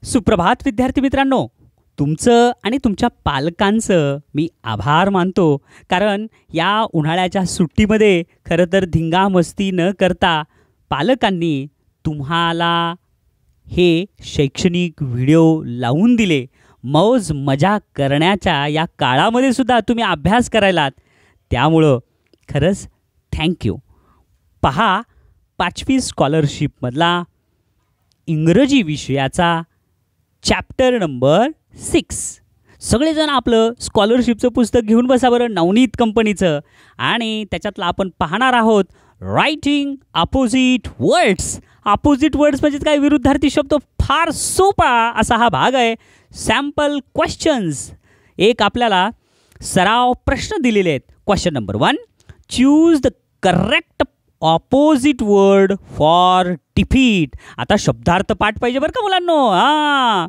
सुप्रभात विद्यार्थी मित्रांनो, तुमचं आणि तुमच्या पालकांचं मी आभार मानतो, कारण या उन्हाळ्याच्या सुट्टीमध्ये खरं तर धिंगामस्ती न करता पालकांनी तुम्हाला हे शैक्षणिक व्हिडिओ लावून दिले. मौज मजा करण्याच्या या काळामध्ये सुद्धा तुम्ही अभ्यास करायलात, त्यामुळं खरंच थँक्यू. पहा, 5वी स्कॉलरशिपमधला इंग्रजी विषयाचा चॅप्टर नंबर 6. सगळेजण आपलं स्कॉलरशिपचं पुस्तक घेऊन बसा बरं, नवनीत कंपनीचं. आणि त्याच्यातलं आपण पाहणार आहोत writing opposite words. Opposite words म्हणजे काय? विरुद्धार्थी शब्द. फार सोपा असा हा भाग आहे. Sample questions. एक आपल्याला सराव प्रश्न दिलेले आहेत. Question number 1, choose the correct opposite word for defeat. आता शब्दार्थ पाठ पाहिजे बरं का मुलांनो.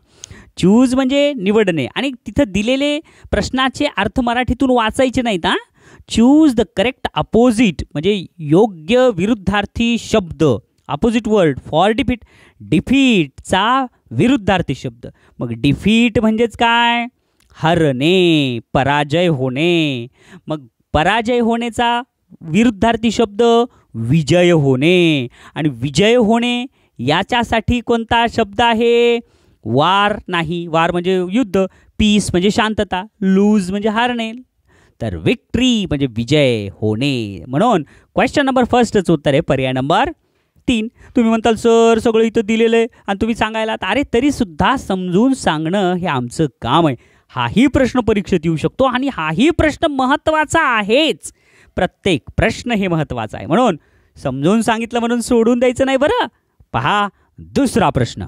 चूज म्हणजे निवडणे, आणि तिथं दिलेले प्रश्नाचे अर्थ मराठीतून वाचायचे नाहीत. चूज द करेक्ट अपोजिट म्हणजे योग्य विरुद्धार्थी शब्द. Opposite word for defeat. डिफीटचा विरुद्धार्थी शब्द. मग डिफीट म्हणजेच काय? हरणे, पराजय होणे. मग पराजय होण्याचा विरुद्धार्थी शब्द विजय होणे. आणि विजय होणे याच्यासाठी कोणता शब्द आहे? वार नाही. वार म्हणजे युद्ध. पीस म्हणजे शांतता. लूज म्हणजे हारणे. तर विक्ट्री म्हणजे विजय होणे. म्हणून क्वेश्चन नंबर फर्स्टचं उत्तर आहे पर्याय नंबर 3. तुम्ही म्हणताल सर सगळं इथं दिलेलं आहे आणि तुम्ही सांगायला, अरे तरीसुद्धा समजून सांगणं हे आमचं काम आहे. हाही प्रश्न परीक्षेत येऊ शकतो आणि हाही प्रश्न महत्त्वाचा आहेच. प्रत्येक प्रश्न हे महत्त्वाचा आहे, म्हणून समजून सांगितलं म्हणून सोडून द्यायचं नाही बरं. पहा दुसरा प्रश्न.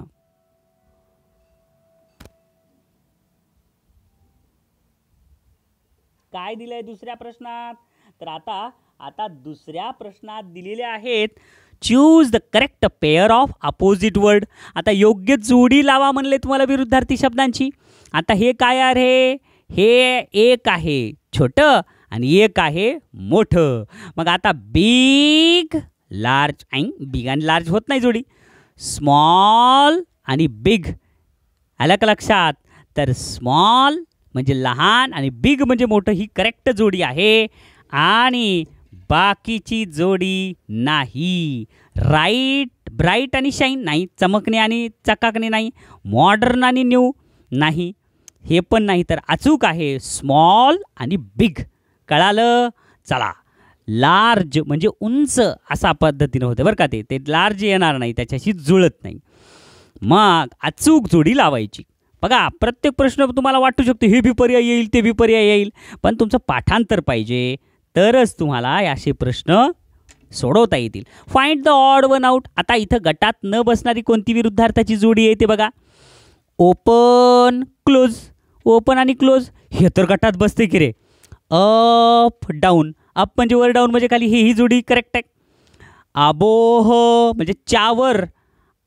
काय दिलंय दुसऱ्या प्रश्नात? तर आता दुसऱ्या प्रश्नात दिलेले आहेत, choose the correct pair of opposite word. आता योग्य जोडी लावा म्हणले तुम्हाला विरुद्धार्थी शब्दांची. आता हे काय आहे? हे एक आहे छोटं आणि एक आहे मोठं. मग आता बिग लार्ज. बिग आणि लार्ज होत नाही जोडी. स्मॉल आणि बिग. आलं का लक्षात? तर स्मॉल म्हणजे लहान आणि बिग म्हणजे मोठं, ही करेक्ट जोडी आहे. आणि बाकीची जोडी नाही. ब्राईट आणि शाईन नाही. चमकणे आणि चकाकणे नाही. मॉडर्न आणि न्यू नाही, हे पण नाही. तर अचूक आहे स्मॉल आणि बिग. कळालं? चला, लार्ज म्हणजे उंच असा पद्धतीनं होते बरं का. ते लार्ज येणार नाही, त्याच्याशी जुळत नाही. मग अचूक जोडी लावायची. बघा, प्रत्येक प्रश्न तुम्हाला वाटू शकतो हे बी पर्याय येईल ते बी पर्याय येईल, पण तुमचं पाठांतर पाहिजे, तरच तुम्हाला असे प्रश्न सोडवता येतील. Find the odd one out. आता इथं गटात न बसणारी कोणती विरुद्धार्थाची जोडी आहे ते बघा. Open close. ओपन आणि क्लोज हे तर गटात बसते की रे. Up down. अप म्हणजे वर, डाऊन म्हणजे खाली, ही जोडी करेक्ट आहे. अबोह म्हणजे चावर.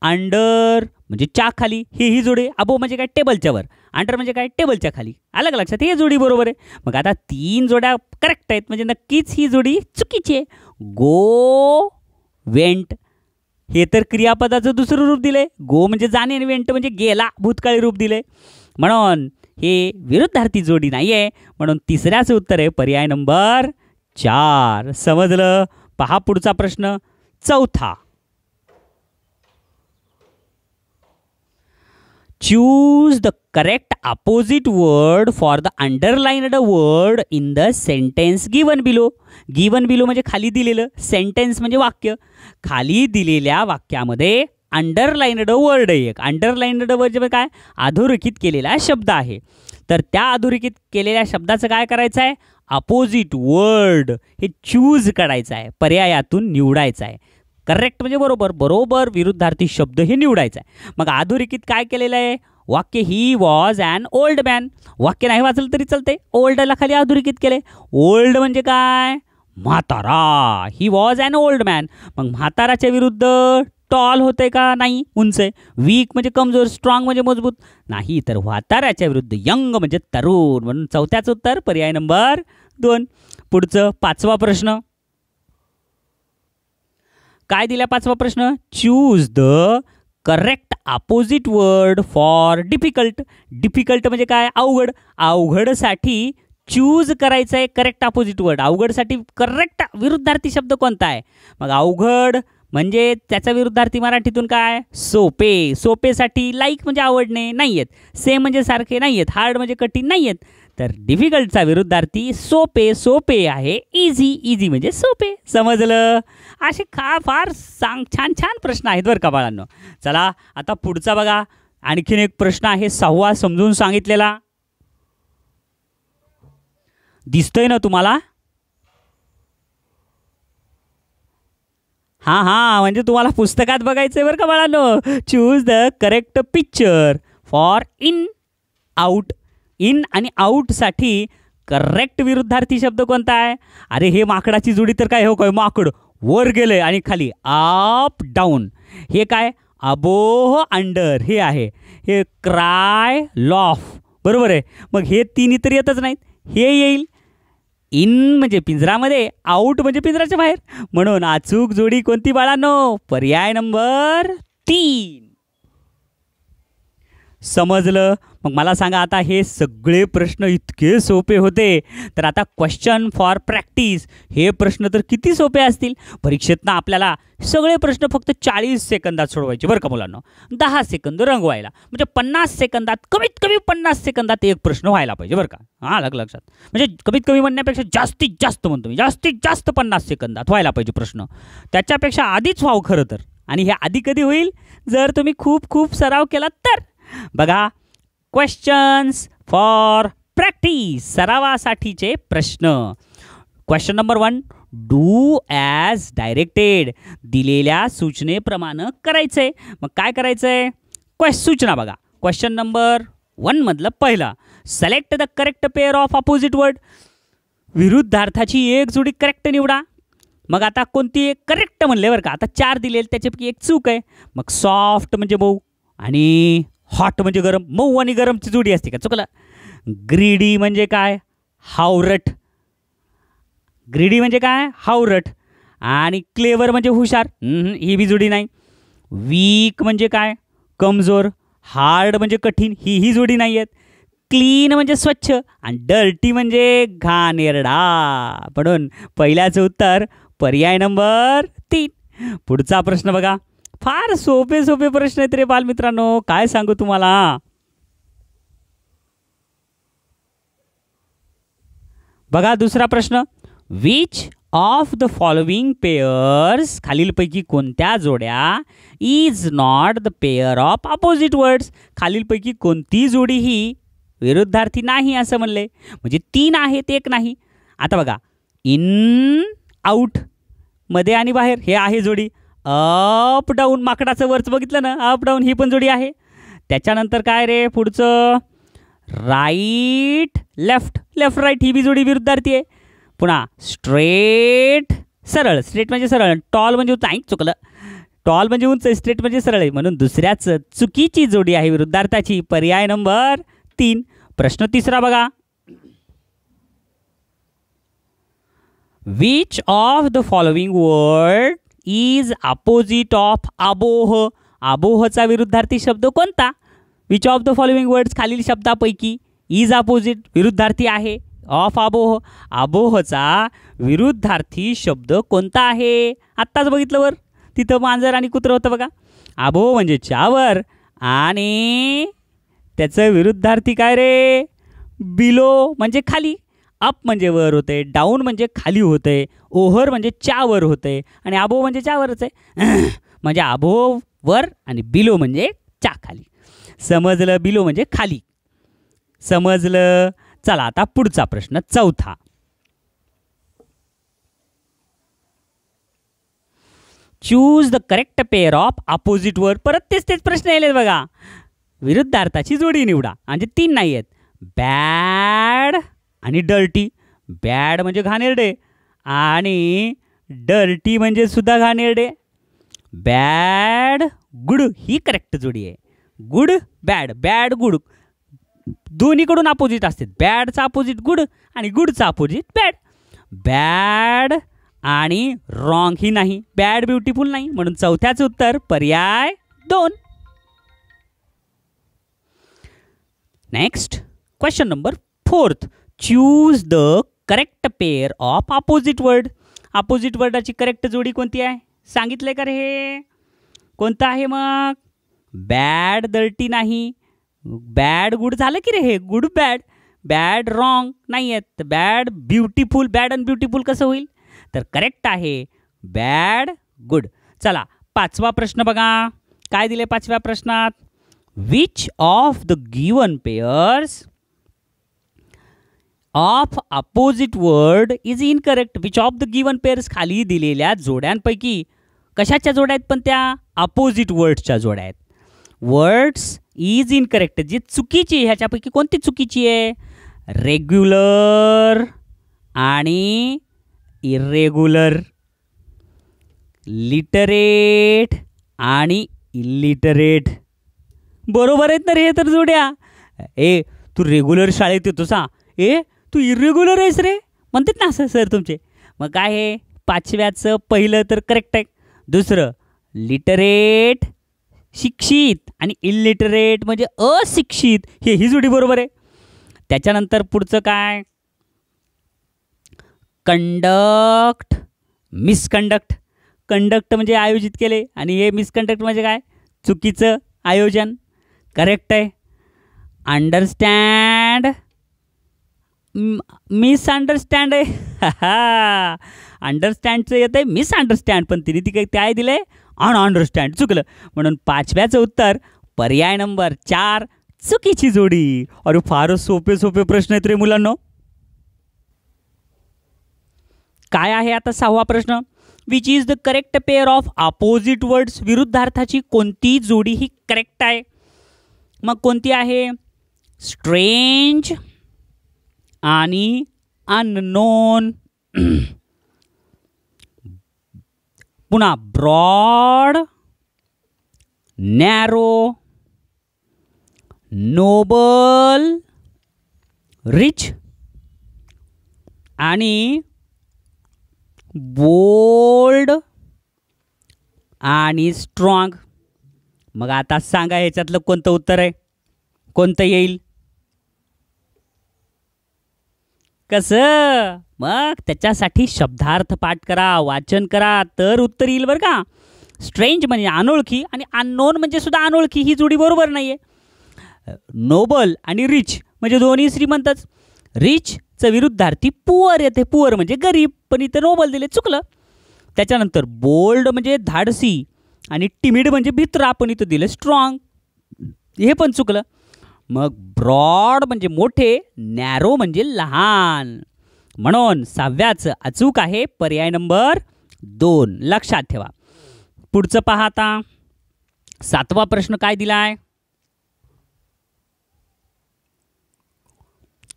अंडर म्हणजे चा खाली, ही जोडी. अबो म्हणजे काय? टेबलच्या वर. अंडर म्हणजे काय? टेबलच्या खाली. आलं का लक्षात? ही जोडी बरोबर आहे. मग आता 3 जोड्या करेक्ट आहेत, म्हणजे नक्कीच ही जोडी चुकीची आहे. गो वेंट हे तर क्रियापदाचं दुसरं रूप दिलंय. गो म्हणजे जाणे आणि वेंट म्हणजे गेला, भूतकाळी रूप दिले, म्हणून हे विरुद्धार्थी जोडी नाही आहे. म्हणून तिसऱ्याचं उत्तर आहे पर्याय नंबर 4. समजलं? पहा पुढचा प्रश्न, चौथा. Choose the correct opposite word for the underlined word in the sentence given below. Given below म्हणजे खाली दिलेलं. सेंटेन्स म्हणजे वाक्य. खाली दिलेल्या वाक्यामध्ये अंडरलाइन्ड वर्ड आहे एक. अंडरलाइन्ड वर्ड म्हणजे काय? अधोरेखित केलेला शब्द आहे. तर त्या अधोरेखित केलेल्या शब्दाचं काय करायचं आहे? अपोजिट वर्ड हे चूज करायचं आहे, पर्यायातून निवडायचं आहे. करेक्ट म्हणजे बरोबर. बरोबर विरुद्धार्थी शब्द हे निवडायचं आहे. मग अधोरेखित काय केलेलं आहे? वाक्य he was an old man. वाक्य नाही वाचलं तरी चालते. ओल्डला खाली अधोरेखित केले. ओल्ड म्हणजे काय? म्हातारा. He was an old man. मग म्हाताराच्या विरुद्ध टॉल होते का? नाही, उंच आहे. वीक म्हणजे कमजोर. स्ट्रॉंग म्हणजे मजबूत नाही. तर म्हाताराच्या विरुद्ध यंग म्हणजे तरुण. म्हणून चौथ्याचं उत्तर पर्याय नंबर 2. पुढचं 5वा प्रश्न. काय दिला 5वा प्रश्न? Choose the correct opposite word for difficult. Difficult म्हणजे काय? अवघड. अवघडसाठी चूज करायचं आहे करेक्ट अपोजिट वर्ड. अवघडसाठी करेक्ट विरुद्धार्थी शब्द कोणता आहे? मग अवघड म्हणजे त्याचा विरुद्धार्थी मराठीतून काय? सोपे. सोपेसाठी लाईक म्हणजे आवडणे नाही आहेत, सेम म्हणजे सारखे नाही आहेत, हार्ड म्हणजे कठीण नाही आहेत. तर डिफिकल्टचा विरुद्धार्थी सोपे. सोपे आहे इझी. इझी म्हणजे सोपे. समजलं? असे फार छान छान प्रश्न आहेत बरं का बाळांनो. चला आता पुढचा बघा. आणखीन एक प्रश्न आहे 6वा समजून सांगितलेला. दिसतोय ना तुम्हाला? हां म्हणजे तुम्हाला पुस्तकात बघायचं आहे बरं का बाळांनो. Choose the correct picture for in out. In आणि आउटसाठी करेक्ट विरुद्धार्थी शब्द कोणता आहे? अरे हे माकडाची जोडी तर काय? हो काय? माकड वर गेलंय आणि खाली अप डाऊन. हे काय? अबोह अंडर. हे आहे हे क्राय लॉफ. बरोबर आहे. मग हे तिन्ही तर येतच नाहीत. हे येईल. इन म्हणजे पिंजरामध्ये, आउट म्हणजे पिंजराच्या बाहेर. म्हणून अचूक जोडी कोणती बाळांनो? पर्याय नंबर 3. समजलं? मग मला सांगा आता हे सगळे प्रश्न इतके सोपे होते, तर आता क्वेश्चन फॉर प्रॅक्टिस. हे प्रश्न तर किती सोपे असतील. परीक्षेतनं आपल्याला सगळे प्रश्न फक्त 40 सेकंदात सोडवायचे बरं का मुलांना. 10 सेकंद रंगवायला, म्हणजे 50 सेकंदात, कमीत कमी 50 सेकंदात एक प्रश्न व्हायला पाहिजे बरं का. हां लक्षात. म्हणजे कमीत कमी म्हणण्यापेक्षा जास्तीत जास्त म्हणतो मी, जास्तीत जास्त 50 सेकंदात व्हायला पाहिजे प्रश्न. त्याच्यापेक्षा आधीच व्हावं खरं तर. आणि हे आधी कधी होईल? जर तुम्ही खूप सराव केला तर. बघा, क्वेश्चन्स फॉर प्रॅक्टिस, सरावासाठीचे प्रश्न. Question number 1, do as directed. दिलेल्या सूचनेप्रमाणे करायचंय. मग काय करायचंय? सूचना बघा. क्वेश्चन नंबर 1 मधलं पहिला, select the correct pair of opposite word. विरुद्धार्थाची एक जोडी करेक्ट निवडा. मग आता कोणती एक करेक्ट म्हणले बरं का. आता 4 दिलेले त्याच्यापैकी एक चूक आहे. मग सॉफ्ट म्हणजे मऊ आणि हॉट म्हणजे गरम. मऊ आणि गरमची जोडी असते का? चुकलं. ग्रीडी म्हणजे काय? हावरट. ग्रीडी म्हणजे काय? हावरट. आणि क्लेवर म्हणजे हुशार. ही बी जोडी नाही. वीक म्हणजे काय? कमजोर. हार्ड म्हणजे कठीण. ही जोडी नाही आहेत. क्लीन म्हणजे स्वच्छ आणि डर्टी म्हणजे घाणेरडा. म्हणून पहिल्याचं उत्तर पर्याय नंबर 3. पुढचा प्रश्न बघा. फार सोपे प्रश्न आहेत रे बालमित्रांनो, काय सांगू तुम्हाला. बघा दुसरा प्रश्न. Which of the following pairs, खालीलपैकी कोणत्या जोड्या, is not the pair of opposite words, खालीलपैकी कोणती जोडी ही विरुद्धार्थी नाही असं म्हणले. म्हणजे 3 आहेत, 1 नाही. आता बघा, इन आउट मध्ये आणि बाहेर हे आहे जोडी. अप डाऊन, माकडाचं वरच बघितलं ना, अप डाऊन ही पण जोडी आहे. त्याच्यानंतर काय रे पुढचं? राईट लेफ्ट, लेफ्ट राईट ही बी जोडी विरुद्धार्थी आहे. पुन्हा स्ट्रेट सरळ, स्ट्रेट म्हणजे सरळ. टॉल म्हणजे उंच, चुकलं. टॉल म्हणजे उंच, स्ट्रेट म्हणजे सरळ आहे. म्हणून दुसऱ्याच चुकीची जोडी आहे विरुद्धार्थाची. पर्याय नंबर 3. प्रश्न तिसरा बघा. Which of the following word is opposite of above. अबोहचा विरुद्धार्थी शब्द कोणता? Which of the following words, खालील शब्दापैकी इज अपोजिट विरुद्धार्थी आहे ऑफ अबोह. अबोहचा विरुद्धार्थी शब्द कोणता आहे? आत्ताच बघितलं वर, तिथं मांजर आणि कुत्रं होतं बघा. अबोह म्हणजे च्यावर आणि त्याचं विरुद्धार्थी काय रे? बिलो म्हणजे खाली. अप म्हणजे वर होते, डाऊन म्हणजे खाली होते, ओव्हर म्हणजे च्यावर होते आणि अबोव म्हणजे च्यावरच आहे. म्हणजे अबोव वर आणि बिलो म्हणजे च्या खाली. समजलं? बिलो म्हणजे खाली. समजलं? चला आता पुढचा प्रश्न चौथा. Choose the correct pair of opposite word. परत तेच प्रश्न यायलेत बघा. विरुद्धार्थाची जोडी निवडा. म्हणजे 3 नाही आहेत. बॅड आणि डर्टी. बॅड म्हणजे घाणेरडे आणि डर्टी म्हणजे सुद्धा घाणेरडे. बॅड गुड ही करेक्ट जोडी आहे. गुड बॅड, बॅड गुड दोन्हीकडून अपोजिट असते. बॅडचा अपोजिट गुड आणि गुडचा अपोजिट बॅड. बॅड आणि रॉंग ही नाही. बॅड ब्युटिफुल नाही. म्हणून चौथ्याचं उत्तर पर्याय 2. Next question number 4. Choose the correct pair of opposite word. Opposite वर्डाची करेक्ट जोडी कोणती आहे सांगितलंय का रे? हे कोणतं आहे मग? बॅड डर्टी नाही, बॅड गुड झालं की रे? हे गुड बॅड, बॅड रॉंग नाही आहेत. तर बॅड ब्युटिफुल, बॅड अन ब्युटिफुल कसं होईल? तर करेक्ट आहे बॅड गुड. चला 5वा प्रश्न बघा, काय दिले 5व्या प्रश्नात? Which of the given pairs of opposite word is incorrect. Which of the given pairs, खाली दिलेल्या जोड्यांपैकी कशाच्या जोड्या आहेत? पण त्या अपोजिट वर्ड्सच्या जोड्या आहेत. वर्ड्स इज इनकरेक्ट, जी चुकीची आहे ह्याच्यापैकी कोणती चुकीची आहे? रेग्युलर आणि इरेग्युलर, लिटरेट आणि इलिटरेट. बरोबर आहेत ना रे हे तर जोड्या? ए तू रेग्युलर शाळेत येतोस हा, ए तू इरेग्युलर आहेस रे म्हणतात ना असं सर तुमचे. मग काय आहे 5व्याचं पहिलं तर करेक्ट आहे. दुसरं लिटरेट शिक्षित आणि इलिटरेट म्हणजे अशिक्षित, हे ही जोडी बरोबर आहे. त्याच्यानंतर पुढचं काय? Conduct misconduct. कंडक्ट म्हणजे आयोजित केले आणि हे मिसकंडक्ट म्हणजे काय? चुकीचं आयोजन. करेक्ट आहे. अंडरस्टँड मिसअंडरस्टँड आहे. अंडरस्टँडचं येतं आहे मिसअंडरस्टँड, पण तिने ती काय दिलं आहे? अनअंडरस्टँड, चुकलं. म्हणून 5व्याचं उत्तर पर्याय नंबर 4 चुकीची जोडी. अरे फारच सोपे सोपे प्रश्न आहेत रे मुलांनो. काय आहे आता 6वा प्रश्न? Which is the correct pair of opposite words. विरुद्धार्थाची कोणती जोडी ही करेक्ट आहे? मग कोणती आहे? स्ट्रेंज आणि अननोन. पुन्हा ब्रॉड, नॅरो, नोबल, रिच आणि बोल्ड आणि स्ट्रॉंग. मग आता सांगा ह्याच्यातलं कोणतं उत्तर आहे? कोणतं येईल? कसं? मग त्याच्यासाठी शब्दार्थ पाठ करा, वाचन करा, तर उत्तर येईल बरं का. स्ट्रेंज म्हणजे अनोळखी आणि अननोन म्हणजे सुद्धा अनोळखी, ही जोडी बरोबर नाही आहे. नोबल आणि रिच म्हणजे दोन्ही श्रीमंतच. रिचचं विरुद्धार्थी पुअर येते, पुअर म्हणजे गरीब, पण इथं नोबल दिले, चुकलं. त्याच्यानंतर बोल्ड म्हणजे धाडसी आणि टिमिड म्हणजे भित्रा, पण इथं दिलं स्ट्रॉंग, हे पण चुकलं. मग ब्रॉड म्हणजे मोठे, नॅरो म्हणजे लहान. म्हणून 6व्याचं अचूक आहे पर्याय नंबर 2. लक्षात ठेवा. पुढचं पहा आता 7वा प्रश्न काय दिलाय?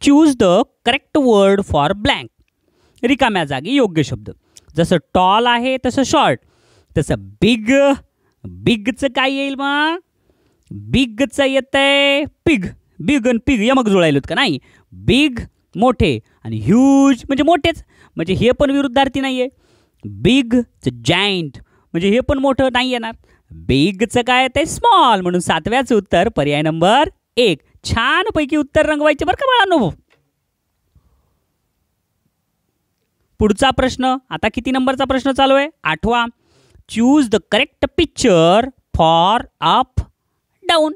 Choose the correct word for blank. रिकाम्या जागी योग्य शब्द. जसं टॉल आहे तसं शॉर्ट, तसं बिग. बिगचं काय येईल मग? बिगचं येतंय पिग. बिग आणि पिग यमक जुळायलोत का? नाही. बिग मोठे आणि ह्यूज म्हणजे मोठेच, म्हणजे हे पण विरुद्धार्थी नाही आहे. बिगचं जायंट म्हणजे हे पण मोठं नाही येणार. बिगचं काय येतंय? स्मॉल. म्हणून 7व्याचं उत्तर पर्याय नंबर 1. छानपैकी उत्तर रंगवायचे बरं का बाळांनो. पुढचा प्रश्न आता किती नंबरचा प्रश्न चालू आहे? 8वा. Choose the correct picture for up down.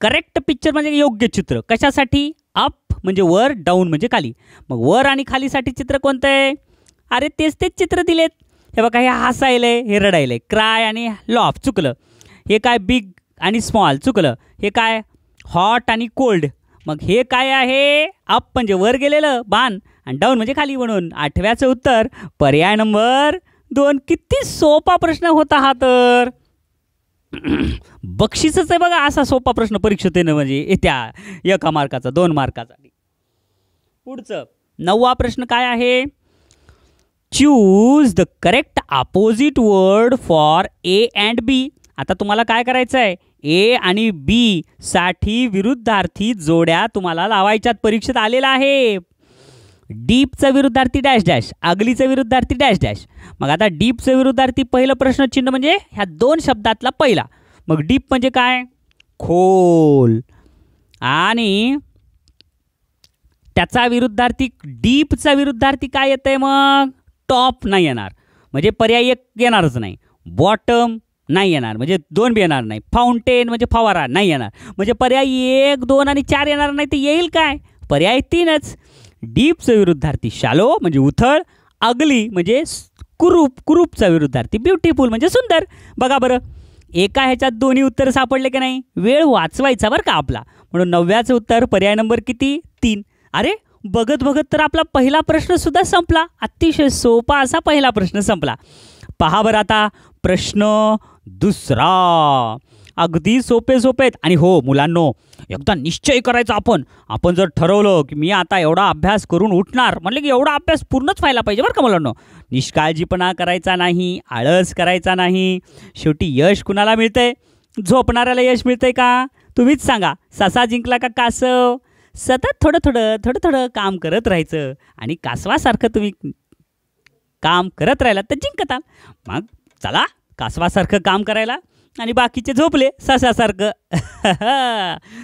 Correct picture म्हणजे योग्य चित्र. कशासाठी? अप म्हणजे वर, डाऊन म्हणजे खाली. मग वर आणि खालीसाठी चित्र कोणतं आहे? अरे तेच चित्र दिलेत. हे बघा, हे हसायलंय, हे रडायलंय. क्राय आणि लॉफ, चुकलं. हे काय? बिग आणि स्मॉल, चुकलं. हे काय? हॉट आणि कोल्ड. मग हे काय आहे? अप म्हणजे वर गेलेलं बाण आणि डाऊन म्हणजे खाली. म्हणून 8व्याचं उत्तर पर्याय नंबर 2. किती सोपा प्रश्न होता हा तर. बक्षीसच आहे बघा असा सोपा प्रश्न परीक्षेत येणं म्हणजे येत्या 1 मार्काचा 2 मार्काचा. पुढचं 9वा प्रश्न काय आहे? Choose the correct opposite word for A and B. आता तुम्हाला काय करायचं आहे? ए आणि बी साठी विरुद्धार्थी जोड्या तुम्हाला लावायच्यात. परीक्षेत आलेला आहे. डीपचा विरुद्धार्थी डॅश डॅश, अगलीचा विरुद्धार्थी डॅश डॅश. मग आता डीपचं विरुद्धार्थी पहिलं प्रश्नचिन्ह म्हणजे ह्या 2 शब्दातला पहिला. मग डीप म्हणजे काय? खोल. आणि त्याचा विरुद्धार्थी डीपचा विरुद्धार्थी काय येतंय मग? टॉप नाही येणार, म्हणजे पर्याय एक येणारच नाही. बॉटम नाही येणार, म्हणजे 2 बी येणार नाही. फाउंटेन म्हणजे फवारा नाही येणार, म्हणजे पर्याय 1, 2 आणि 4 येणार नाही. तर येईल काय? पर्याय 3च. डीपचं विरुद्धार्थी शॅलो म्हणजे उथळ, अगली म्हणजे कुरूप, कुरूपचा विरुद्धार्थी ब्युटिफुल म्हणजे सुंदर. बघा बरं, एका ह्याच्यात दोन्ही उत्तर सापडले की नाही? वेळ वाचवायचा बरं का आपला. म्हणून 9व्याचं उत्तर पर्याय नंबर किती? 3. अरे बघत बघत तर आपला पहिला प्रश्न सुद्धा संपला. अतिशय सोपा असा पहिला प्रश्न संपला. पहा बरं आता प्रश्न दुसरा. अगदी सोपे सोपे आहेत. आणि हो मुलांनो, एकदा निश्चय करायचा आपण जर ठरवलं की मी आता एवढा अभ्यास करून उठणार म्हणलं की एवढा अभ्यास पूर्णच व्हायला पाहिजे बरं का मुलांनो. निष्काळजीपणा करायचा नाही, आळस करायचा नाही. शेवटी यश कुणाला मिळतंय? झोपणाऱ्याला यश मिळतंय का? तुम्हीच सांगा. ससा जिंकला का कासव? सतत थोडं थोडं थोडं थोडं काम करत राहायचं आणि कासवासारखं तुम्ही काम करत राहिलात तर जिंकताल. मग चला कासवासारखं काम करायला. आणि बाकीचे झोपले ससासारखं.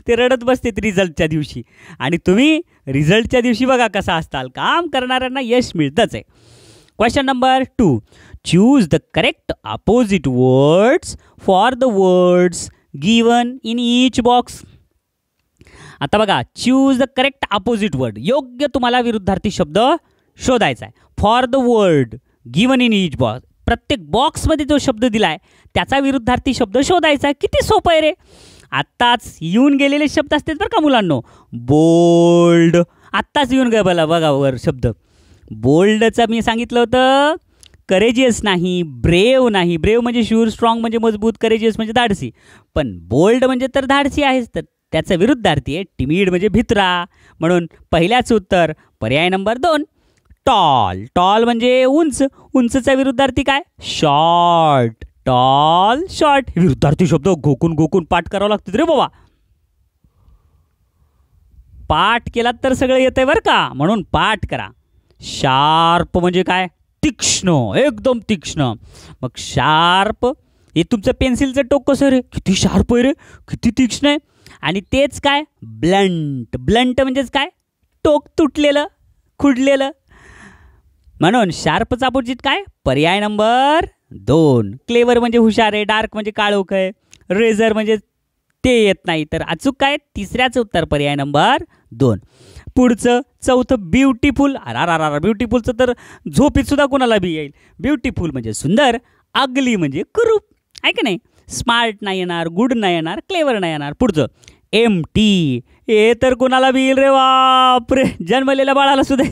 ते रडत बसतेत रिझल्टच्या दिवशी. आणि तुम्ही रिझल्टच्या दिवशी बघा कसा असताल. काम करणाऱ्यांना यश मिळतंच आहे. Question number 2. Choose the correct opposite words for the words given in each box. आता बघा, choose the correct opposite word, योग्य तुम्हाला विरुद्धार्थी शब्द शोधायचा आहे. For the word given in each box, प्रत्येक बॉक्समध्ये जो शब्द दिला आहे त्याचा विरुद्धार्थी शब्द शोधायचा आहे. किती सोपं आहे रे. आत्ताच येऊन गेलेले शब्द असतात बरं का मुलांनो. बोल्ड आत्ताच येऊन गे बघा वर शब्द. बोल्डचं मी सांगितलं होतं करेजियस नाही, ब्रेव नाही. ब्रेव म्हणजे शूर, स्ट्रॉंग म्हणजे मजबूत, करेजियस म्हणजे धाडसी. पण बोल्ड म्हणजे तर धाडसी आहेच. तर त्याचं विरुद्धार्थी आहे टिमिड म्हणजे भित्रा. म्हणून पहिल्याच उत्तर पर्याय नंबर 2. टॉल. टॉल म्हणजे उंच. उंचचा विरुद्धार्थी काय? शॉर्ट. Tall short. विरुद्धार्थी शब्द गोकून गोकून पाठ करावं लागतं रे बाबा. पाठ केलात तर सगळं येतंय बरं का. म्हणून पाठ करा. शार्प म्हणजे काय? तीक्ष्ण, एकदम तीक्ष्ण. मग शार्प हे तुमचं पेन्सिलचं टोक कसं रे? किती शार्प आहे रे, किती तीक्ष्ण आहे. आणि तेच काय? ब्लंट. ब्लंट म्हणजेच काय? टोक तुटलेलं, खुडलेलं. म्हणून शार्पचा अपोजिट काय? पर्याय नंबर 2. क्लेवर म्हणजे हुशार आहे. डार्क म्हणजे काळोख आहे. रेझर म्हणजे ते येत नाही. तर अचूक काय? तिसऱ्याचं उत्तर पर्याय नंबर 2. पुढचं चौथं ब्युटिफुल. अरा ब्युटिफुलचं तर झोपीत सुद्धा कोणाला बी येईल. ब्युटिफुल म्हणजे सुंदर, अगली म्हणजे कुरूप आहे की नाही. स्मार्ट नाही येणार, गुड नाही येणार, क्लेवर नाही येणार. पुढचं एम्प्टी. हे तर कोणाला बी येईल रे बापरे, जन्मलेल्या बाळाला सुद्धा.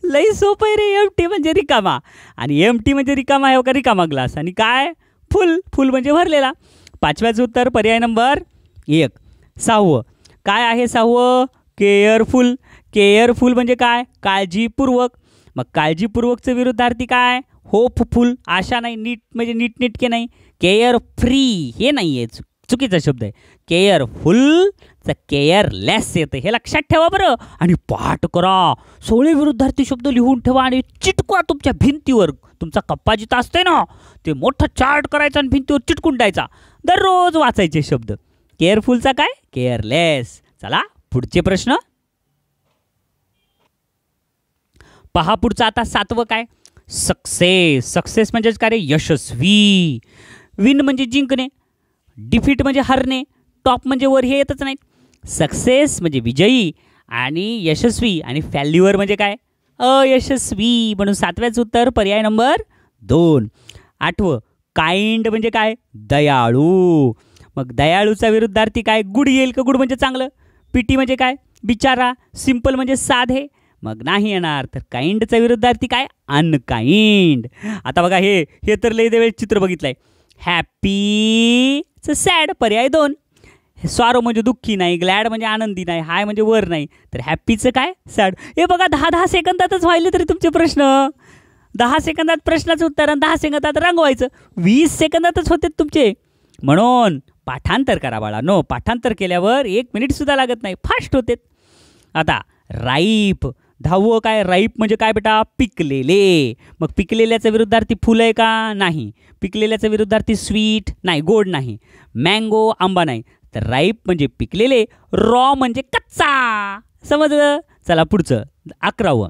लई सोपं आहे रे. एम्प्टी म्हणजे रिकामा. आणि एम्प्टी म्हणजे रिकामा आहे का? रिकामा ग्लास. आणि काय? फुल. फुल म्हणजे भरलेला. 5व्याचं उत्तर पर्याय नंबर 1. 6वं काय आहे? 6वं केअरफुल. केअरफुल म्हणजे काय? काळजीपूर्वक. मग काळजीपूर्वकचं विरुद्धार्थी काय? होपफुल. आशा नाही. नीट म्हणजे नीटनेटके नाही. केअर फ्री हे नाही आहे, चुकीचा शब्द आहे. केअरफुलचं केअरलेस येतं, हे लक्षात ठेवा बरं. आणि पाठ करा. 16 विरुद्धार्थी शब्द लिहून ठेवा आणि चिटकवा तुमच्या भिंतीवर. तुमचा कप्पा जिथं असते ना ते मोठं चार्ट करायचा आणि भिंतीवर चिटकून द्यायचा. दररोज वाचायचे शब्द. केअरफुलचा काय? केअरलेस. चला पुढचे प्रश्न पहा. पुढचा आता 7वं काय? सक्सेस. सक्सेस म्हणजेच काय रे? यशस्वी. विन म्हणजे जिंकणे, डिफीट म्हणजे हरणे, टॉप म्हणजे वर हे येतच नाही. सक्सेस म्हणजे विजयी आणि यशस्वी. आणि फॅल्युअर म्हणजे काय? अयशस्वी. म्हणून 7व्याचं उत्तर पर्याय नंबर 2. 8वं काइंड म्हणजे काय? दयाळू. मग दयाळूचा विरुद्धार्थी काय? गुड येईल का? गुड म्हणजे चांगलं. पिटी म्हणजे काय? बिचारा. सिंपल म्हणजे साधे. मग नाही येणार. तर काइंडचा विरुद्धार्थी काय? अनकाइंड. आता बघा हे तर लई वेळ चित्र बघितलंय. हॅपीचं सॅड पर्याय 2. सॉरो म्हणजे दुःखी नाही, ग्लॅड म्हणजे आनंदी नाही, हाय म्हणजे वर नाही. तर हॅपीचं काय? सॅड. हे बघा 10 सेकंदातच व्हायले तरी तुमचे प्रश्न. 10 सेकंदात प्रश्नाचं उत्तर आणि 10 सेकंदात रंगवायचं. 20 सेकंदातच होते तुमचे. म्हणून पाठांतर करा बाळा. नो पाठांतर केल्यावर 1 मिनिटसुद्धा लागत नाही, फास्ट होते. आता राईप 10वं काय राईप म्हणजे काय बेटा पिकलेले. मग पिकलेल्याच्या विरुद्धार्थी फुल आहे का नाही. पिकलेल्याच्या विरुद्धार्थी स्वीट नाही, गोड नाही. मँगो आंबा नाही. तर राईप म्हणजे पिकलेले, रॉ म्हणजे कच्चा. समजलं. चला पुढचं 11वं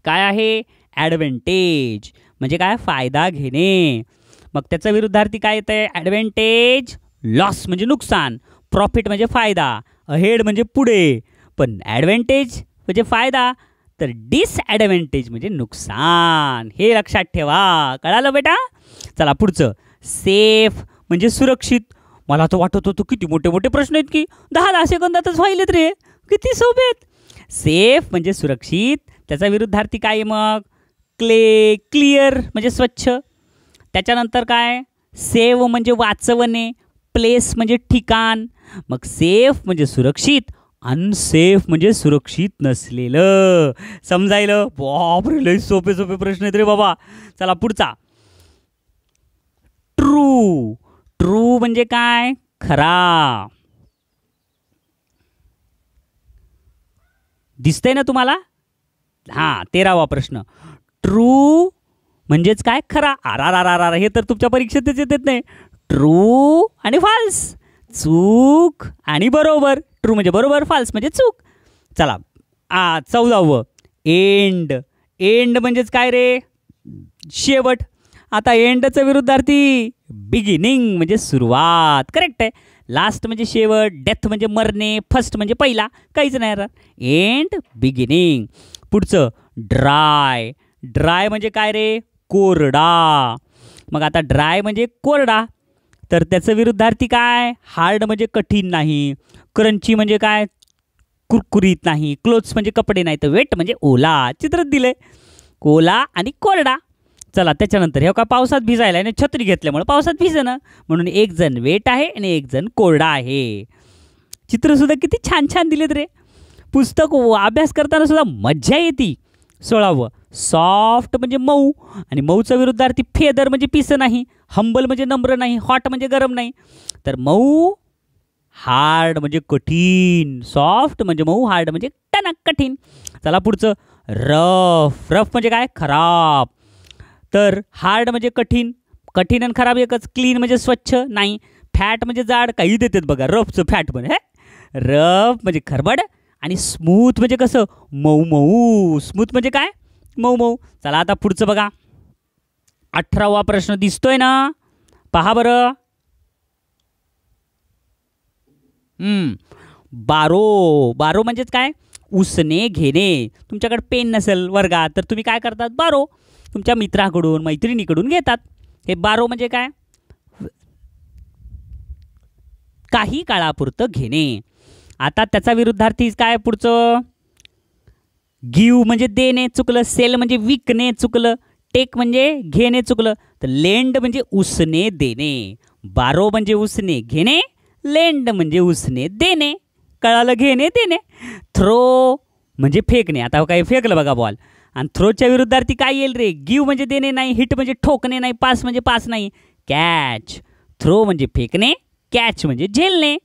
काय आहे ॲडव्हेंटेज म्हणजे काय फायदा घेणे. मग त्याच्या विरुद्धार्थी काय येतं आहे ॲडव्हेंटेज लॉस म्हणजे नुकसान. प्रॉफिट म्हणजे फायदा. अहेड म्हणजे पुढे. पण ॲडव्हेंटेज म्हणजे फायदा तर डिसॲडव्हेंटेज म्हणजे नुकसान. हे लक्षात ठेवा. कळालं बेटा. चला पुढचं सेफ म्हणजे सुरक्षित. मला तर वाटत होतं किती मोठे मोठे प्रश्न आहेत की 10 सेकंदातच व्हायलेत रे. किती सोपे आहेत. सेफ म्हणजे सुरक्षित. त्याचा विरुद्धार्थी काय मग क्लिअर म्हणजे स्वच्छ. त्याच्यानंतर काय सेव्ह म्हणजे वाचवणे. प्लेस म्हणजे ठिकाण. मग सेफ म्हणजे सुरक्षित. अनसेफ म्हणजे सुरक्षित नसलेलं. समजायलं. बापरे लय सोपे सोपे प्रश्न आहेत रे बाबा. चला पुढचा ट्रू. ट्रू म्हणजे काय खरा. दिसतंय ना तुम्हाला. हां 13वा प्रश्न ट्रू म्हणजेच काय खरा. आर हे तर तुमच्या परीक्षेतच येत नाही. ट्रू आणि फॉल्स. चूक आणि बरोबर. ट्रू म्हणजे बरोबर, फॉल्स म्हणजे चूक. चला 14वं एंड. एंड म्हणजेच काय रे शेवट. आता एंडचं विरुद्धार्थी बिगिनिंग म्हणजे सुरुवात. करेक्ट आहे. लास्ट म्हणजे शेवट. डेथ म्हणजे मरणे. फर्स्ट म्हणजे पहिला. काहीच नाही राहत. End beginning. पुढचं ड्राय. ड्राय म्हणजे काय रे कोरडा. मग आता ड्राय म्हणजे कोरडा तर त्याचं विरुद्धार्थी काय हार्ड म्हणजे कठीण नाही. क्रंची म्हणजे काय कुरकुरीत नाही. क्लोथ्स म्हणजे कपडे नाही. तर वेट म्हणजे ओला. चित्रात दिले ओला आणि कोरडा. चला त्याच्यानंतर हे का पावसात भिजायला आणि छत्री घेतल्यामुळे पावसात भिजणं म्हणून एक जण वेट आहे आणि एक जण कोरडा आहे. चित्रसुद्धा किती छान छान दिलेत रे. पुस्तक अभ्यास करताना सुद्धा मज्जा येते. 16वं सॉफ्ट म्हणजे मऊ आणि मऊचा विरुद्धार्थी फेदर म्हणजे पिसं नाही. हंबल म्हणजे नम्र नाही. हॉट म्हणजे गरम नाही. तर मऊ हार्ड म्हणजे कठीण. सॉफ्ट म्हणजे मऊ, हार्ड म्हणजे टणक कठीण. चला पुढचं रफ. रफ म्हणजे काय खराब. तर हार्ड म्हणजे कठीण. कठीण आणि खराब एकच. क्लीन म्हणजे स्वच्छ नाही. फॅट म्हणजे जाड. काही देतात बघा रफचं फॅट पण. हे रफ म्हणजे खरबड आणि स्मूथ म्हणजे कसं मऊ मऊ. स्मूथ म्हणजे काय मऊ मऊ. चला आता पुढचं बघा 18वा प्रश्न दिसतोय ना पहा बरं. बारो. बारो म्हणजेच काय उसने घेणे. तुमच्याकडे पेन नसेल वर्गात तर तुम्ही काय करतात बारो तुमच्या मित्राकडून मैत्रिणीकडून घेतात. हे बारो म्हणजे काय काही काळापुरतं घेणे. आता त्याचा विरुद्धार्थी काय पुढचं गिव म्हणजे देणे चुकलं. सेल म्हणजे विकणे चुकलं. टेक म्हणजे घेणे चुकलं. तर लेंड म्हणजे उसने देणे. बारो म्हणजे उसने घेणे. लेंड म्हणजे उसने देणे. कळालं घेणे देणे. थ्रो म्हणजे फेकणे. आता काही फेकलं बघा बॉल आणि थ्रोच्या विरुद्धार्थी काय येईल रे गिव म्हणजे देणे नाही. हिट म्हणजे ठोकणे नाही. पास म्हणजे पास नाही. कॅच. थ्रो म्हणजे फेकणे. कॅच म्हणजे झेलणे.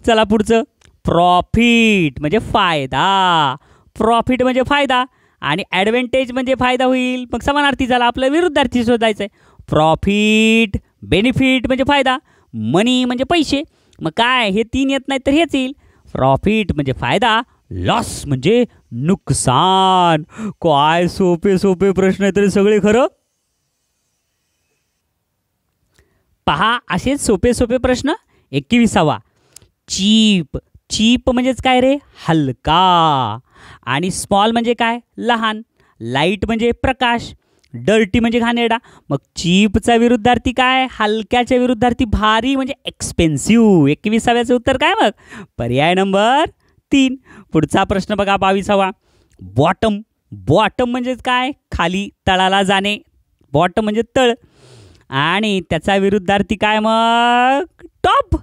चला पुढचं प्रॉफिट म्हणजे फायदा. प्रॉफिट म्हणजे फायदा आणि ॲडव्हेंटेज म्हणजे फायदा होईल. मग समानार्थी झाला. आपलं विरुद्धार्थी शोधायचं आहे. प्रॉफिट बेनिफिट म्हणजे फायदा. मनी म्हणजे पैसे. मग काय हे 3 येत नाहीत तर हेच येईल. प्रॉफिट म्हणजे फायदा. लॉस म्हणजे नुकसान. काय सोपे सोपे प्रश्न आहेत तरी सगळे खरं. पहा असेच सोपे सोपे प्रश्न. 21वा चीप. चीप म्हणजेच काय रे हलका आणि स्मॉल म्हणजे काय लहान. लाईट म्हणजे प्रकाश. डर्टी म्हणजे घाणेरडा. मग चीपचा विरुद्धार्थी काय हलक्याच्या विरुद्धार्थी भारी म्हणजे एक्सपेन्सिव्ह. 21व्याचं उत्तर काय मग पर्याय नंबर 3. पुढचा प्रश्न बघा 22वा बॉटम. बॉटम म्हणजेच काय खाली तळाला जाणे. बॉटम म्हणजे तळ आणि त्याचा विरुद्धार्थी काय मग टॉप.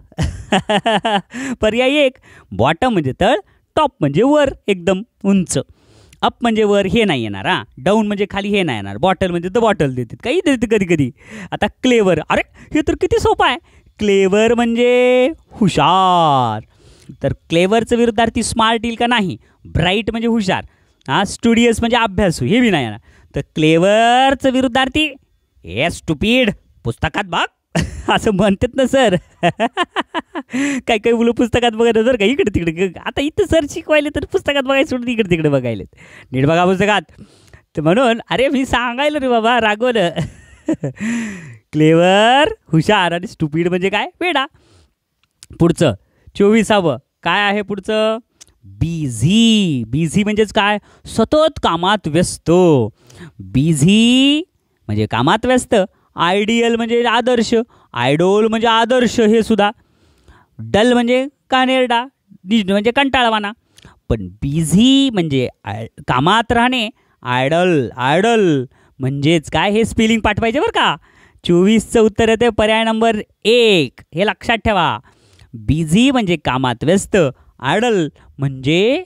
पर्याय 1 बॉटम म्हणजे तळ. टॉप म्हणजे वर एकदम उंच. अप म्हणजे वर हे नाही येणार. डाऊन म्हणजे खाली हे नाही येणार. बॉटल म्हणजे द बॉटल देतात काही देते कधी कधी. आता क्लेवर. अरे हे तर किती सोपं आहे. क्लेवर म्हणजे हुशार. तर क्लेवरचं विरुद्धार्थी स्मार्ट येईल का नाही. ब्राईट म्हणजे हुशार. स्टुडियस म्हणजे अभ्यासू, हे बी नाही येणार. तर क्लेवरचं विरुद्धार्थी ए स्टुपिड, पुस्तकात बघ असं म्हणतात ना सर. काही काही मुलं पुस्तकात बघत सर का इकडे तिकडे. आता इथं सर शिकवायले तर पुस्तकात बघायला सोडून इकडे तिकडे बघायलेत. नीट बघा पुस्तकात. तर म्हणून अरे मी सांगायला रे बाबा, रागवलं. क्लेवर हुशार आणि स्टुपिड म्हणजे काय, वेडा. पुढचं 24वा काय आहे पुढचं, बिझी. बिझी म्हणजेच काय, सतत कामात व्यस्त. बिझी म्हणजे कामात व्यस्त. आयडियल म्हणजे आदर्श, आयडोल म्हणजे आदर्श हे सुद्धा. डल म्हणजे कानेरडा, म्हणजे कंटाळवाना. पण बिझी म्हणजे कामात राहणे. आयडल, आयडल म्हणजेच काय, हे स्पेलिंग पाठ पाहिजे बरं का. 24चं उत्तर येते पर्याय नंबर 1, हे लक्षात ठेवा. बिझी म्हणजे कामात व्यस्त, आयडल म्हणजे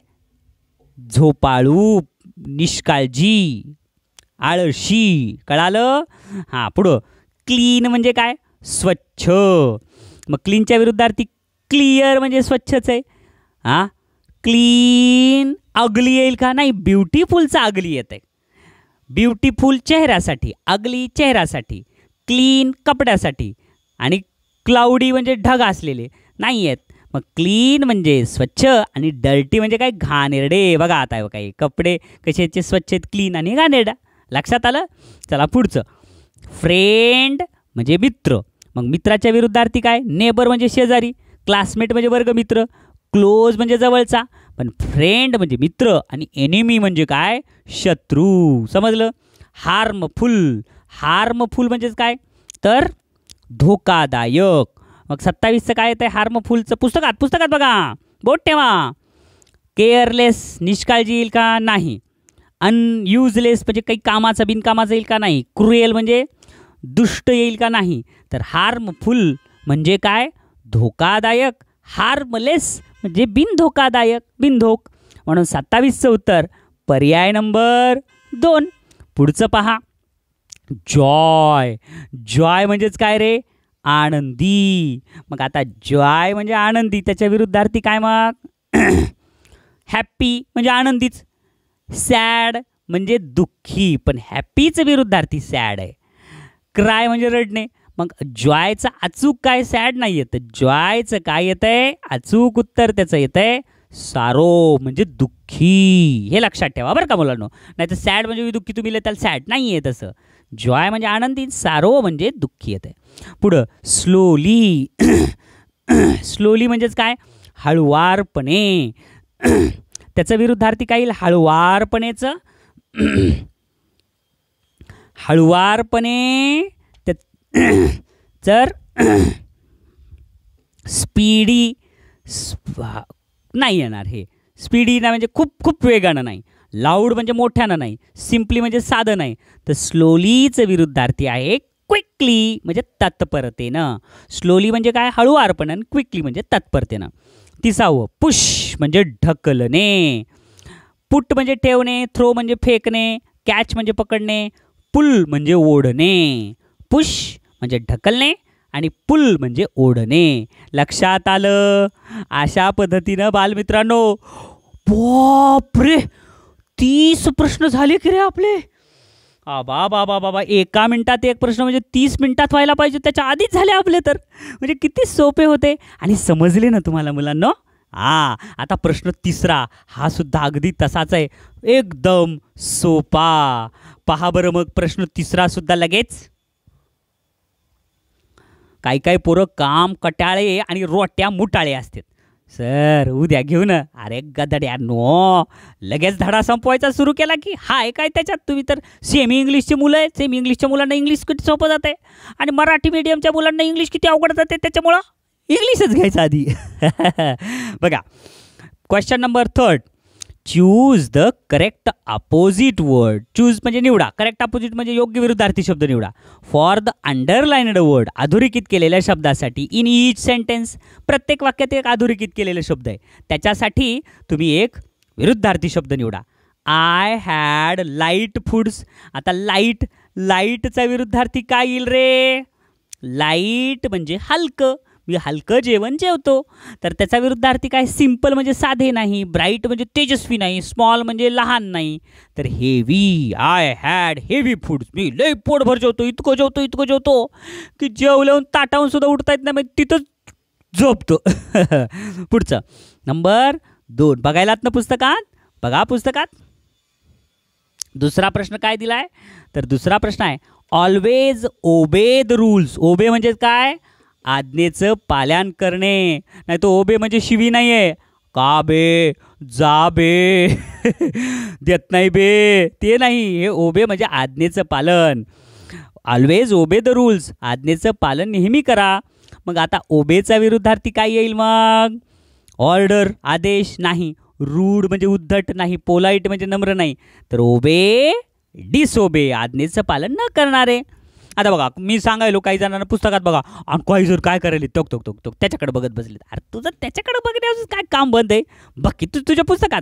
झोपाळू, निष्काळजी, आळशी. कळालं. हां, पुढं क्लीन म्हणजे काय, स्वच्छ. मग क्लीनच्या विरुद्धार्थी क्लिअर म्हणजे स्वच्छच आहे. हां, क्लीन अगली येईल का, नाही, ब्युटिफुलचा अगली येत आहे. ब्युटिफुल चेहऱ्यासाठी, अगली चेहऱ्यासाठी, क्लीन कपड्यासाठी, आणि क्लाउडी म्हणजे ढग असलेले नाही आहेत. मग क्लीन म्हणजे स्वच्छ आणि डर्टी म्हणजे काय, घाणेरडे. बघा आता काय कपडे कशाचे स्वच्छ आहेत, क्लीन आणि घाणेरडा. लक्षात आलं. चला पुढचं, फ्रेंड म्हणजे मित्र. मग मित्राच्या विरुद्धार्थी काय, नेबर म्हणजे शेजारी, क्लासमेट म्हणजे वर्गमित्र, क्लोज म्हणजे जवळचा. पण फ्रेंड म्हणजे मित्र आणि एनिमी म्हणजे काय, शत्रू. समजलं. हार्मफुल, हार्मफुल म्हणजेच काय तर धोकादायक. मग 27चं काय येतं आहे हार्मफुलचं, पुस्तकात, पुस्तकात बघा, बोट ठेवा. केअरलेस निष्काळजी येईल का, नाही. अनयुजलेस म्हणजे काही कामाचा बिनकामाचा येईल का, नाही. क्रुएल म्हणजे दुष्ट येईल का, नाही. तर हार्मफुल म्हणजे काय, धोकादायक. हार्मलेस म्हणजे बिनधोकादायक, बिनधोक. म्हणून 27चं उत्तर पर्याय नंबर 2. पुढचं पहा, जॉय. जॉय म्हणजेच काय रे, आनंदी. मग आता जॉय म्हणजे आनंदी, त्याच्या विरुद्धार्थी काय मग, हॅप्पी म्हणजे आनंदीच. सॅड म्हणजे दुःखी, पण हॅपीचं विरुद्धार्थी सॅड आहे. क्राय म्हणजे रडणे. मग जॉयचं अचूक काय, सॅड नाही येतं. जॉयचं काय येतं आहे, अचूक उत्तर त्याचं येतं आहे सारो म्हणजे दुःखी. हे लक्षात ठेवा बरं का मुलांनो. नाही तर सॅड म्हणजे दुःखी तुम्ही लिहिताल, सॅड नाही आहे तसं. जॉय म्हणजे आनंदी, सारो म्हणजे दुःखी येते. पुढं स्लोली. स्लोली म्हणजेच काय, हळुवारपणे. त्याचं विरुद्धार्थी काय येईल, हळुवारपणेचं. हळुवारपणे तर स्पीडी नाही येणार. हे स्पीडी ना म्हणजे खूप खूप वेगानं नाही. लाऊड म्हणजे मोठ्यानं नाही. सिम्पली म्हणजे साधं नाही. तर स्लोलीचं विरुद्धार्थी आहे क्विकली म्हणजे तत्परतेनं. स्लोली म्हणजे काय, हळुवारपणे, आणि क्विकली म्हणजे तत्परतेनं. 30वं पुश म्हणजे ढकलणे. पुट म्हणजे ठेवणे, थ्रो म्हणजे फेकणे, कॅच म्हणजे पकडणे, पुल म्हणजे ओढणे. पुश म्हणजे ढकलणे आणि पुल म्हणजे ओढणे. लक्षात आलं. अशा पद्धतीनं बालमित्रांनो, बापरे 30 प्रश्न झाले की रे आपले. बाबा बाबा बाबा, एका मिनिटात एक प्रश्न म्हणजे 30 मिनिटात व्हायला पाहिजे, त्याच्या आधीच झाले आपले. तर म्हणजे किती सोपे होते आणि समजले ना तुम्हाला मुलांनो. आता प्रश्न 3रा हा सुद्धा अगदी तसाच आहे, एकदम सोपा. पहा बरं मग प्रश्न 3रा सुद्धा लगेच. काही काही पोरं काम कटाळे आणि रोट्या मुटाळे असतात. सर उद्या घेऊ ना. अरे गदड्या नो, लगेच धडा संपवायचा सुरू केला की हाय काय त्याच्यात. तुम्ही तर सेमी इंग्लिशची मुलं आहेत. सेमी इंग्लिशच्या मुलांना इंग्लिश किती सोपं जाते आणि मराठी मीडियमच्या मुलांना इंग्लिश किती अवघड जाते. त्याच्यामुळं इंग्लिशच घ्यायचं आधी. बघा question number 3, choose the correct opposite word. Choose म्हणजे निवडा, करेक्ट अपोजिट म्हणजे योग्य विरुद्धार्थी शब्द निवडा. फॉर द अंडरलाइन्ड वर्ड, अधोरेखित केलेल्या शब्दासाठी. इन ईच सेंटेन्स, प्रत्येक वाक्यात एक अधोरेखित केलेला शब्द आहे, त्याच्यासाठी तुम्ही एक विरुद्धार्थी शब्द निवडा. I had light foods. आता लाईटचा विरुद्धार्थी काय येईल रे, लाईट म्हणजे हलकं, मी हलकं जेवण जेवतो. तर त्याचा विरुद्धार्थी काय? सिम्पल म्हणजे साधे नाही, ब्राईट म्हणजे तेजस्वी नाही, स्मॉल म्हणजे लहान नाही. तर heavy, I had heavy foods, मी लय पोटभर जेवतो, इतकं जेवतो की जेवल्याहून ताटावून सुद्धा उठता येत नाही, तिथंच झोपतो. पुढचं नंबर 2 बघायलात ना पुस्तकात, बघा पुस्तकात. दुसरा प्रश्न काय दिलाय? तर दुसरा प्रश्न आहे ऑलवेज ओबे द रूल्स. ओबे म्हणजे काय? आज्ञेचं पालन करणे. नाही तो ओबे म्हणजे शिवी नाही आहे, का बे, जा बे, देत नाही बे, ते नाही. हे ओबे म्हणजे आज्ञेचं पालन. ऑलवेज ओबे द रूल्स, आज्ञेचं पालन नेहमी करा. मग आता ओबेचा विरुद्धार्थी काय येईल मग? ऑर्डर, आदेश नाही, रूड म्हणजे उद्धट नाही, पोलाईट म्हणजे नम्र नाही. तर ओबे, डिसओबे, आज्ञेचं पालन न करणारे. आता बघा मी सांगायलो काही जणांना पुस्तकात बघा आणि काही जर काय करायला टोक टोक टोक टोक त्याच्याकडे बघत बसले. अरे तुझं त्याच्याकडे बघण्याचं काय काम बंद आहे? बाकी तुझ्या पुस्तकात.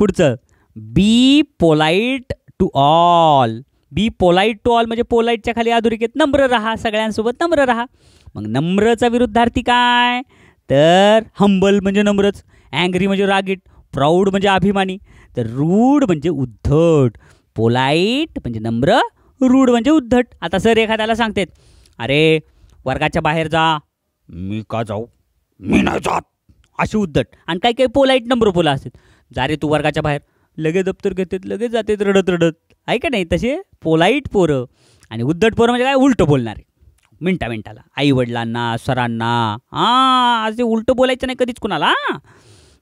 पुढचं be polite to all. Be polite to all म्हणजे पोलाईटच्या खाली अधोरेखित नम्र राहा, सगळ्यांसोबत नम्र राहा. मग नम्रचा विरुद्धार्थी काय? तर हंबल म्हणजे नम्रच, अँग्री म्हणजे रागीट, प्राऊड म्हणजे अभिमानी, तर रूड म्हणजे उद्धट. पोलाईट म्हणजे नम्र, रूड म्हणजे उद्धट. आता सर एखाद्याला सांगतात अरे वर्गाच्या बाहेर जा, मी का जाऊ, मी नाही जात, अशी उद्धट. आणि काही काही पोलाईट नम्र पोला असतात, जा रे तू वर्गाच्या बाहेर, लगेच दप्तर घेतात, लगेच जातात रडत रडत, आहे का नाही? तसे पोलाईट पोरं. आणि उद्धट पोरं म्हणजे काय? उलटं बोलणारे, मिनटाला आई वडिलांना, सरांना. असे उलटं बोलायचं नाही कधीच कुणाला,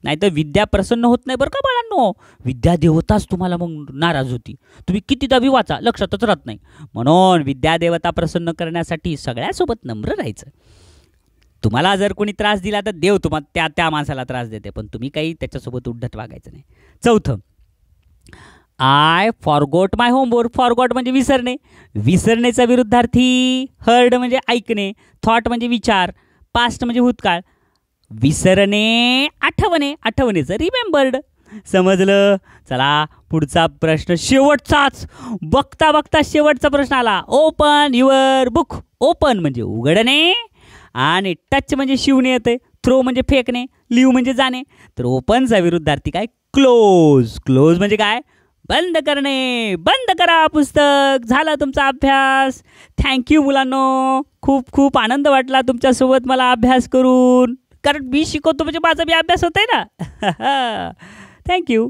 नाही तर विद्या प्रसन्न होत नाही बरं का बाळांनो. विद्या देवताच तुम्हाला मग नाराज होती. तुम्ही कितीदा बी वाचा, लक्षातच राहत नाही. म्हणून विद्या देवता प्रसन्न करण्यासाठी सगळ्यासोबत नम्र राहायचं. तुम्हाला जर कोणी त्रास दिला तर देव तुम्हाला त्या माणसाला त्रास देते, पण तुम्ही काही त्याच्यासोबत उद्धट वागायचं नाही. चौथं I forgot my homework. Forgot म्हणजे विसरणे. विसरण्याचा विरुद्धार्थी हर्ड म्हणजे ऐकणे, थॉट म्हणजे विचार, पास्ट म्हणजे भूतकाळ, विसरणे आठवणे, आठवणेचं रिमेंबर्ड. समजलं? चला पुढचा प्रश्न शेवटचाच, बघता बघता शेवटचा प्रश्न आला. Open your book. ओपन म्हणजे उघडणे आणि टच म्हणजे शिवणे येते, थ्रो म्हणजे फेकणे, लिव्ह म्हणजे जाणे. तर ओपनचा विरुद्धार्थी काय? क्लोज. क्लोज म्हणजे काय? बंद करणे. बंद करा पुस्तक. झाला तुमचा अभ्यास. थँक्यू मुलांनो, खूप खूप आनंद वाटला तुमच्यासोबत मला अभ्यास करून, कारण मी शिकवतो म्हणजे माझा बी अभ्यास होतोय ना. थँक्यू.